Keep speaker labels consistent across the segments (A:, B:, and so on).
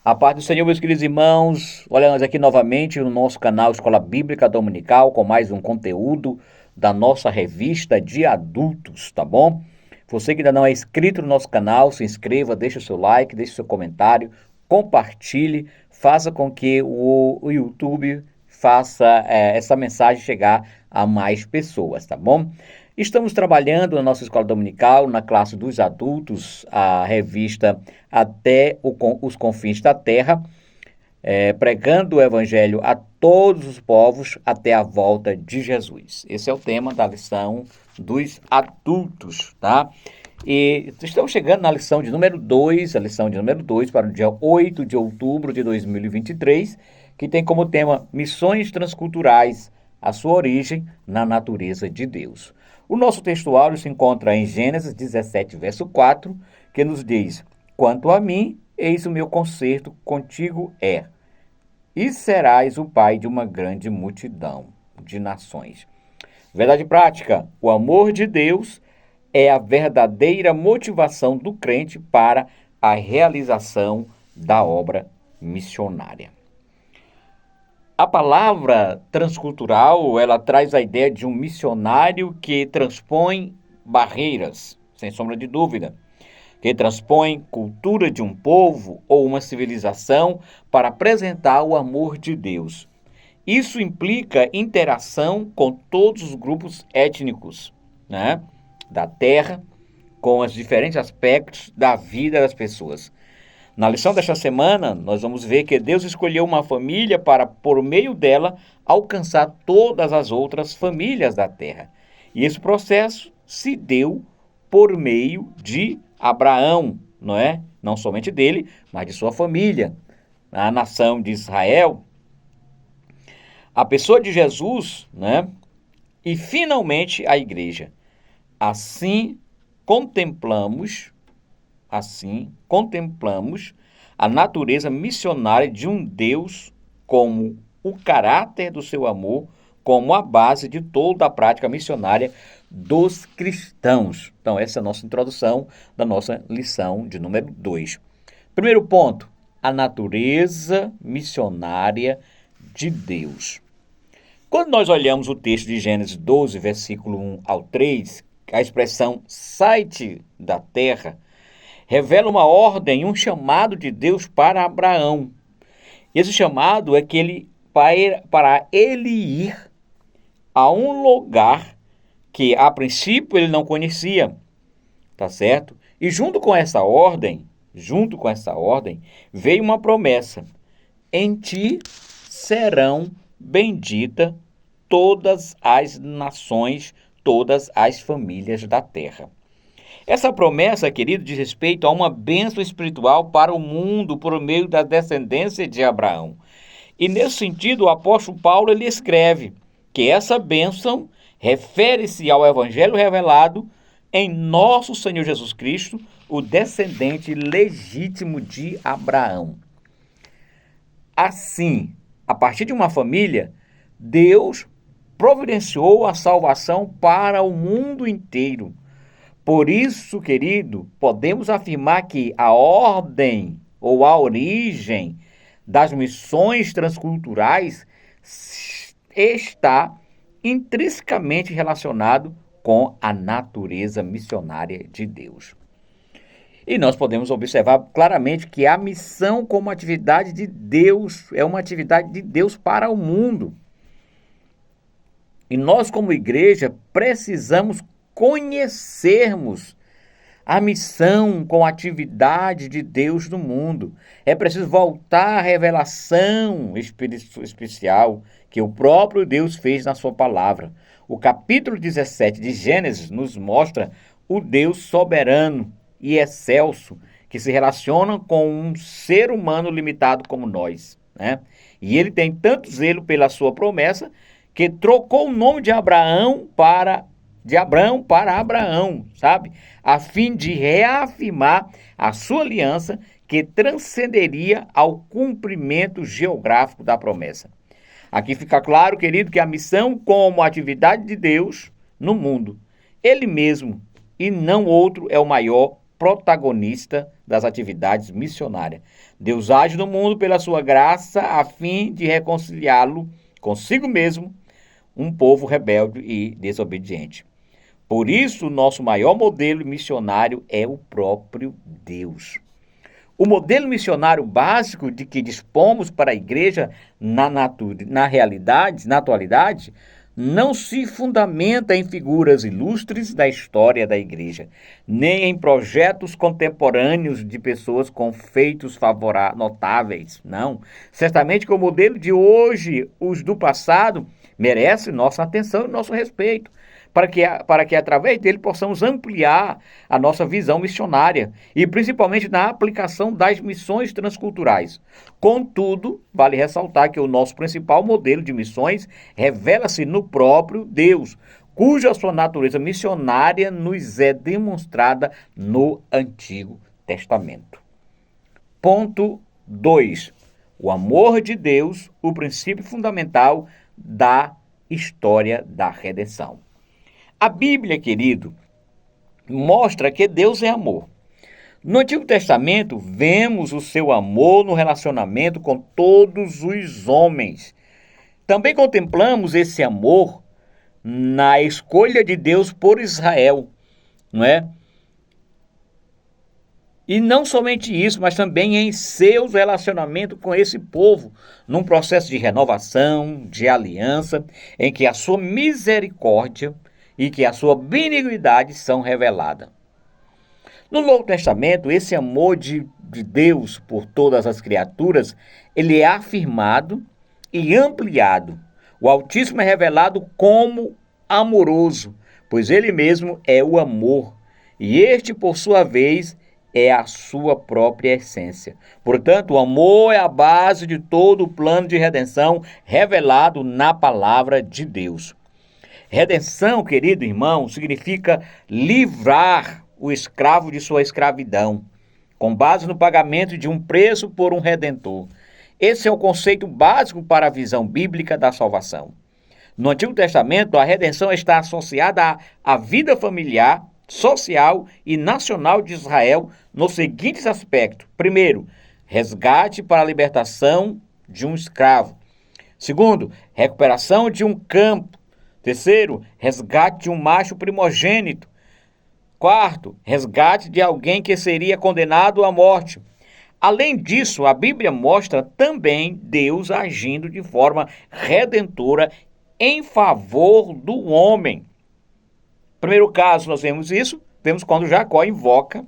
A: A paz do Senhor, meus queridos irmãos. Olha, nós aqui novamente no nosso canal Escola Bíblica Dominical com mais um conteúdo da nossa revista de adultos, tá bom? Você que ainda não é inscrito no nosso canal, se inscreva, deixe o seu like, deixe o seu comentário, compartilhe, faça com que o YouTube faça essa mensagem chegar a mais pessoas, tá bom? Estamos trabalhando na nossa escola dominical, na classe dos adultos, a revista Até os Confins da Terra, pregando o Evangelho a todos os povos até a volta de Jesus. Esse é o tema da lição dos adultos, tá? E estamos chegando na lição de número 2, a lição de número 2 para o dia 8 de outubro de 2023, que tem como tema Missões Transculturais, a sua origem na natureza de Deus. O nosso textuário se encontra em Gênesis 17, verso 4, que nos diz: Quanto a mim, eis o meu concerto contigo e serás o pai de uma grande multidão de nações. Verdade prática: o amor de Deus é a verdadeira motivação do crente para a realização da obra missionária. A palavra transcultural, ela traz a ideia de um missionário que transpõe barreiras, sem sombra de dúvida, que transpõe cultura de um povo ou uma civilização para apresentar o amor de Deus. Isso implica interação com todos os grupos étnicos, né, da terra, com os diferentes aspectos da vida das pessoas. Na lição desta semana, nós vamos ver que Deus escolheu uma família para, por meio dela, alcançar todas as outras famílias da terra. E esse processo se deu por meio de Abraão, não é? Não somente dele, mas de sua família. A nação de Israel, a pessoa de Jesus, né? E finalmente a igreja. Assim contemplamos a natureza missionária de um Deus como o caráter do seu amor, como a base de toda a prática missionária dos cristãos. Então, essa é a nossa introdução da nossa lição de número 2. Primeiro ponto, a natureza missionária de Deus. Quando nós olhamos o texto de Gênesis 12, versículo 1 ao 3, a expressão sai-te da terra revela uma ordem, um chamado de Deus para Abraão. Esse chamado é que para ele ir a um lugar que a princípio ele não conhecia, tá certo? E junto com essa ordem, veio uma promessa: em ti serão benditas todas as nações, todas as famílias da terra. Essa promessa, querido, diz respeito a uma bênção espiritual para o mundo por meio da descendência de Abraão. E nesse sentido, o apóstolo Paulo ele escreve que essa bênção refere-se ao evangelho revelado em nosso Senhor Jesus Cristo, o descendente legítimo de Abraão. Assim, a partir de uma família, Deus providenciou a salvação para o mundo inteiro. Por isso, querido, podemos afirmar que a ordem ou a origem das missões transculturais está intrinsecamente relacionado com a natureza missionária de Deus. E nós podemos observar claramente que a missão como atividade de Deus é uma atividade de Deus para o mundo. E nós, como igreja, precisamos conhecermos a missão com a atividade de Deus no mundo. É preciso voltar à revelação especial que o próprio Deus fez na sua palavra. O capítulo 17 de Gênesis nos mostra o Deus soberano e excelso que se relaciona com um ser humano limitado como nós, né? E ele tem tanto zelo pela sua promessa que trocou o nome de Abraão para Abraão, sabe? A fim de reafirmar a sua aliança que transcenderia ao cumprimento geográfico da promessa. Aqui fica claro, querido, que a missão como atividade de Deus no mundo, ele mesmo e não outro é o maior protagonista das atividades missionárias. Deus age no mundo pela sua graça a fim de reconciliá-lo consigo mesmo, um povo rebelde e desobediente. Por isso, nosso maior modelo missionário é o próprio Deus. O modelo missionário básico de que dispomos para a igreja na atualidade, não se fundamenta em figuras ilustres da história da igreja, nem em projetos contemporâneos de pessoas com feitos notáveis, não. Certamente que o modelo de hoje, os do passado, merece nossa atenção e nosso respeito, para que através dele possamos ampliar a nossa visão missionária e principalmente na aplicação das missões transculturais. Contudo, vale ressaltar que o nosso principal modelo de missões revela-se no próprio Deus, cuja sua natureza missionária nos é demonstrada no Antigo Testamento. Ponto 2. O amor de Deus, o princípio fundamental da história da redenção. A Bíblia, querido, mostra que Deus é amor. No Antigo Testamento, vemos o seu amor no relacionamento com todos os homens. Também contemplamos esse amor na escolha de Deus por Israel, não é? E não somente isso, mas também em seus relacionamentos com esse povo, num processo de renovação, de aliança, em que a sua misericórdia e que a sua benignidade são reveladas. No Novo Testamento, esse amor de Deus por todas as criaturas, ele é afirmado e ampliado. O Altíssimo é revelado como amoroso, pois ele mesmo é o amor, e este, por sua vez, é a sua própria essência. Portanto, o amor é a base de todo o plano de redenção revelado na palavra de Deus. Redenção, querido irmão, significa livrar o escravo de sua escravidão, com base no pagamento de um preço por um redentor. Esse é o conceito básico para a visão bíblica da salvação. No Antigo Testamento, a redenção está associada à vida familiar, social e nacional de Israel nos seguintes aspectos. Primeiro, resgate para a libertação de um escravo. Segundo, recuperação de um campo. Terceiro, resgate de um macho primogênito. Quarto, resgate de alguém que seria condenado à morte. Além disso, a Bíblia mostra também Deus agindo de forma redentora em favor do homem. Primeiro caso, nós vemos quando Jacó invoca,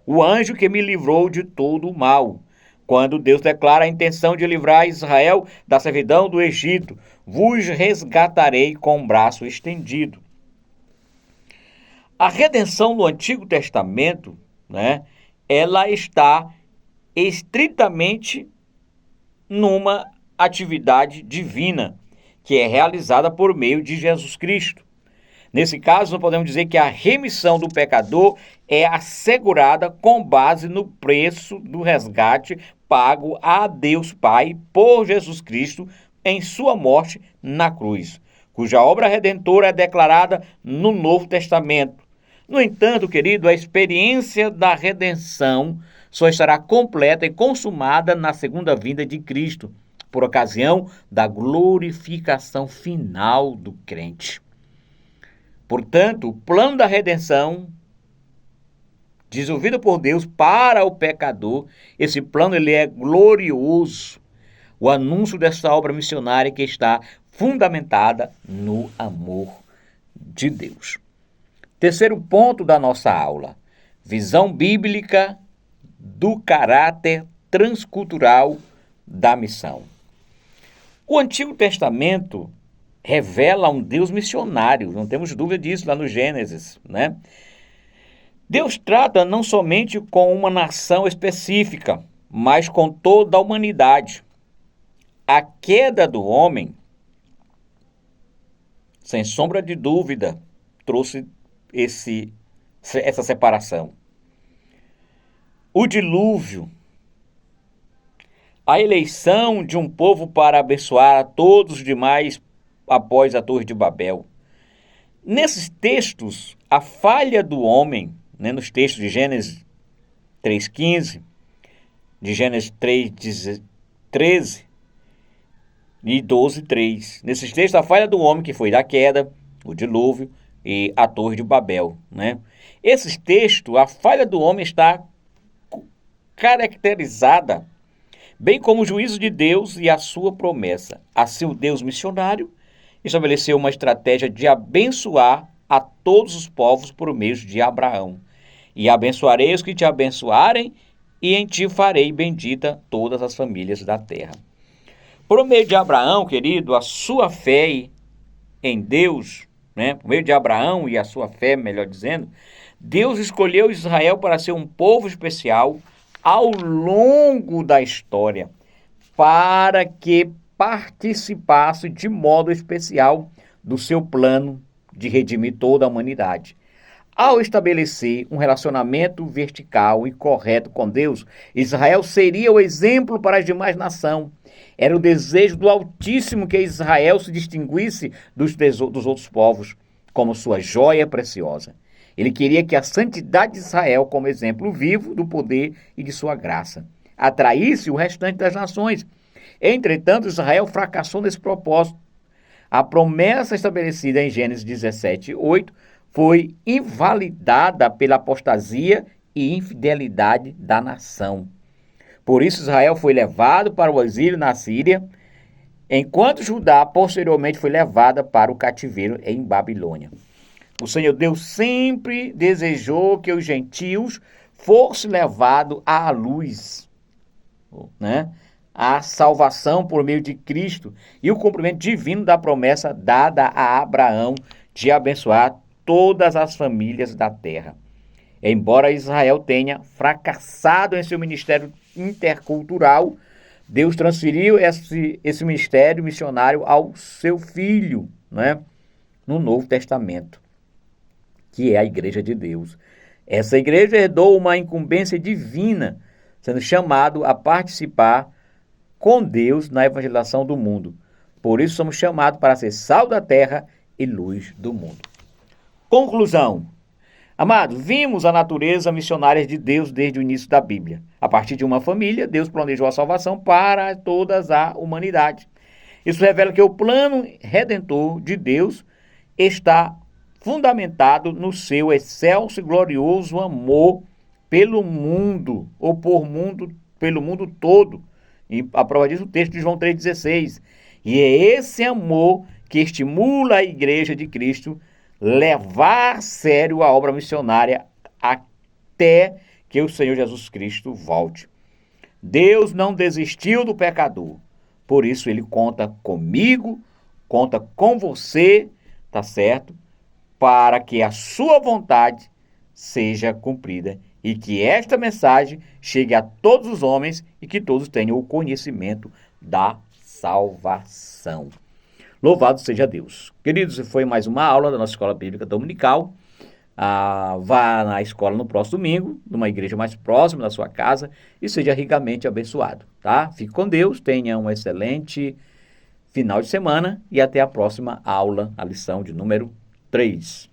A: o anjo que me livrou de todo o mal. Quando Deus declara a intenção de livrar Israel da servidão do Egito, vos resgatarei com o braço estendido. A redenção no Antigo Testamento, ela está estritamente numa atividade divina, que é realizada por meio de Jesus Cristo. Nesse caso, nós podemos dizer que a remissão do pecador é assegurada com base no preço do resgate pago a Deus Pai por Jesus Cristo em sua morte na cruz, cuja obra redentora é declarada no Novo Testamento. No entanto, querido, a experiência da redenção só estará completa e consumada na segunda vinda de Cristo, por ocasião da glorificação final do crente. Portanto, o plano da redenção, desenvolvido por Deus para o pecador, esse plano ele é glorioso. O anúncio dessa obra missionária que está fundamentada no amor de Deus. Terceiro ponto da nossa aula: visão bíblica do caráter transcultural da missão. O Antigo Testamento revela um Deus missionário, não temos dúvida disso lá no Gênesis, Deus trata não somente com uma nação específica, mas com toda a humanidade. A queda do homem, sem sombra de dúvida, trouxe essa separação. O dilúvio, a eleição de um povo para abençoar a todos os demais após a Torre de Babel. Nesses textos, a falha do homem, né, nos textos de Gênesis 3,15, de Gênesis 3,13 e 12,3. Nesses textos, a falha do homem, que foi da queda, o dilúvio e a Torre de Babel, né? Esses textos, a falha do homem está caracterizada, bem como o juízo de Deus e a sua promessa. Assim, o Deus missionário estabeleceu uma estratégia de abençoar a todos os povos por meio de Abraão. E abençoarei os que te abençoarem, e em ti farei bendita todas as famílias da terra. Por meio de Abraão, querido, a sua fé em Deus, né? Por meio de Abraão e a sua fé, melhor dizendo, Deus escolheu Israel para ser um povo especial ao longo da história, para que participasse de modo especial do seu plano de redimir toda a humanidade. Ao estabelecer um relacionamento vertical e correto com Deus, Israel seria o exemplo para as demais nações. Era o desejo do Altíssimo que Israel se distinguisse dos outros povos como sua joia preciosa. Ele queria que a santidade de Israel, como exemplo vivo do poder e de sua graça, atraísse o restante das nações. Entretanto, Israel fracassou nesse propósito. A promessa estabelecida em Gênesis 17:8 foi invalidada pela apostasia e infidelidade da nação. Por isso, Israel foi levado para o exílio na Síria, enquanto Judá posteriormente foi levada para o cativeiro em Babilônia. O Senhor Deus sempre desejou que os gentios fossem levados à luz, né? A salvação por meio de Cristo e o cumprimento divino da promessa dada a Abraão de abençoar todas as famílias da terra. Embora Israel tenha fracassado em seu ministério intercultural, Deus transferiu esse ministério missionário ao seu filho, né? No Novo Testamento, que é a Igreja de Deus. Essa igreja herdou uma incumbência divina, sendo chamado a participar com Deus na evangelização do mundo. Por isso somos chamados para ser sal da terra e luz do mundo. Conclusão. Amados, vimos a natureza missionária de Deus desde o início da Bíblia. A partir de uma família, Deus planejou a salvação para toda a humanidade. Isso revela que o plano redentor de Deus está fundamentado no seu excelso e glorioso amor pelo mundo, ou pelo mundo todo. E a prova disso é o texto de João 3,16. E é esse amor que estimula a Igreja de Cristo levar a sério a obra missionária até que o Senhor Jesus Cristo volte. Deus não desistiu do pecador. Por isso ele conta comigo, conta com você, tá certo? Para que a sua vontade seja cumprida e que esta mensagem chegue a todos os homens e que todos tenham o conhecimento da salvação. Louvado seja Deus. Queridos, foi mais uma aula da nossa Escola Bíblica Dominical. Vá na escola no próximo domingo, numa igreja mais próxima da sua casa, e seja ricamente abençoado, tá? Fique com Deus, tenha um excelente final de semana e até a próxima aula, a lição de número 3.